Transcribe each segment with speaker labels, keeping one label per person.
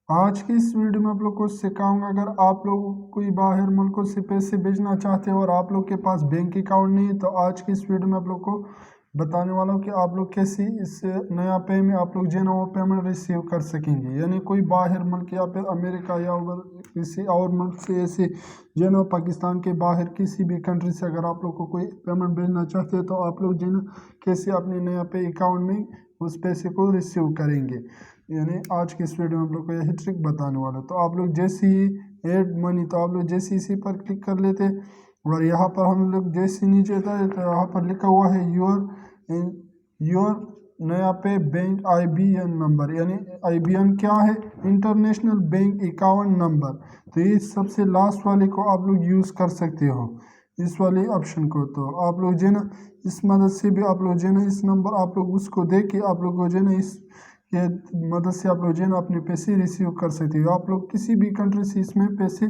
Speaker 1: आज की इस वीडियो में आप लोग को सिखाऊंगा, अगर आप लोग कोई बाहर मुल्कों से पैसे भेजना चाहते हो और आप लोग के पास बैंक अकाउंट नहीं है, तो आज की इस वीडियो में आप लोग को बताने वाला हूँ कि आप लोग कैसे इस नया पे में आप लोग जो है ना वो पेमेंट रिसीव कर सकेंगे। यानी कोई बाहर मुल्क या फिर अमेरिका या किसी और मुल्क से ऐसे जो है ना पाकिस्तान के बाहर किसी भी कंट्री से अगर आप लोग को कोई पेमेंट भेजना चाहते हैं, तो आप लोग जो है ना कैसे अपने नया पे अकाउंट में उस पैसे को रिसीव करेंगे। यानी आज की इस वीडियो में आप लोग को यही ट्रिक बताने वाला हूं। तो आप लोग जैसे ही ऐड मनी, तो आप लोग जैसे इसी पर क्लिक कर लेते और यहाँ पर हम लोग जैसे नीचे था तो यहाँ पर लिखा हुआ है योर नया पे बैंक IBN नंबर। यानी IBN क्या है? International bank account number. तो ये सबसे लास्ट वाले को आप लोग यूज़ कर सकते हो, इस वाले ऑप्शन को। तो आप लोग जो है ना इस मदद से भी आप लोग जो है ना इस नंबर आप लोग उसको दे के आप लोग को जो है ना इस के मदद से आप लोग जो है ना अपने पैसे रिसीव कर सकते हो। आप लोग किसी भी कंट्री से इसमें पैसे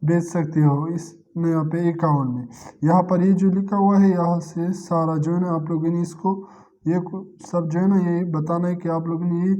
Speaker 1: भेज सकते हो इस नया पे अकाउंट में। यहाँ पर ये जो लिखा हुआ है यहाँ से सारा जो है ना आप लोगों ने इसको ये सब जो है ना यही बताना है कि आप लोगों ने ये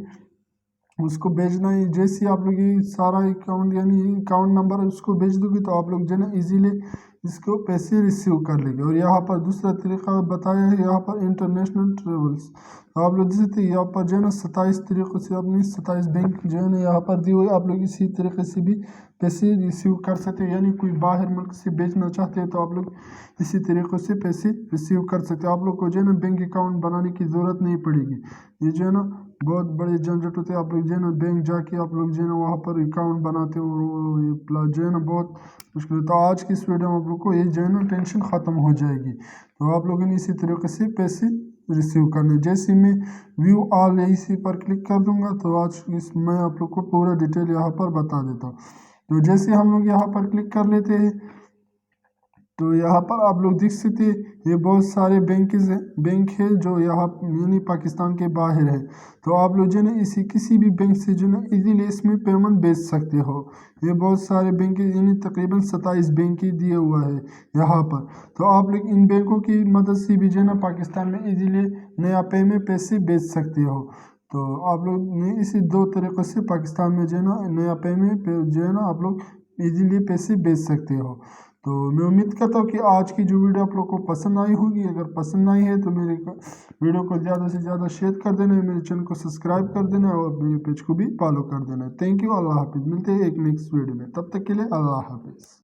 Speaker 1: उसको भेजना है। जैसे आप लोग ये सारा अकाउंट यानी अकाउंट नंबर उसको भेज दोगे, तो आप लोग जो है ना इजीली इसको पैसे रिसीव कर लेंगे। और यहाँ पर दूसरा तरीका बताया है, यहाँ पर इंटरनेशनल ट्रेवल्स। तो आप लोग जैसे यहाँ पर जो है ना 27 तरीक़ों से अपनी 27 बैंक जो है ना यहाँ पर दी हुई, आप लोग इसी तरीके से भी पैसे रिसीव कर सकते हो। यानी कोई बाहर मुल्क से भेजना चाहते हैं तो आप लोग इसी तरीक़ों से पैसे रिसीव कर सकते हो। आप लोग को जो है ना बैंक अकाउंट बनाने की ज़रूरत नहीं पड़ेगी। ये जो है ना बहुत बड़े झंझट होते हैं। आप लोग जो है ना बैंक जाके आप लोग जो है ना वहाँ पर अकाउंट बनाते हो और वो ये जो है ना बहुत मुश्किल है। तो आज की इस वीडियो में आप लोग को ये जो है ना टेंशन ख़त्म हो जाएगी। तो आप लोगों ने इसी तरीके से पैसे रिसीव करने। जैसे मैं व्यू ऑल इसी पर क्लिक कर दूंगा, तो आज इस मैं आप लोग को पूरा डिटेल यहाँ पर बता देता हूँ। तो जैसे हम लोग यहाँ पर क्लिक कर लेते हैं, तो यहाँ पर आप लोग देख सकते हैं ये बहुत सारे बैंक है जो यहाँ यानी पाकिस्तान के बाहर है। तो आप लोग जो है ना इसी किसी भी बैंक से जो है ना इजीली इसमें पेमेंट भेज सकते हो। ये बहुत सारे बैंक यानी तकरीबन 27 बैंक ही दिए हुआ है यहाँ पर। तो आप लोग इन बैंकों की मदद से भी जो है ना पाकिस्तान में इजीली नया पे में पैसे भेज सकते हो। तो आप लोग ने इसी दो तरीक़ों से पाकिस्तान में जो है ना नया पे में जो है ना आप लोग इजीली पैसे भेज सकते हो। तो मैं उम्मीद करता हूँ कि आज की जो वीडियो आप लोग को पसंद आई होगी। अगर पसंद आई है तो मेरे वीडियो को ज़्यादा से ज़्यादा शेयर कर देना, मेरे चैनल को सब्सक्राइब कर देना और मेरे पेज को भी फॉलो कर देना। थैंक यू, अल्लाह हाफिज़। मिलते हैं एक नेक्स्ट वीडियो में, तब तक के लिए अल्लाह हाफिज़।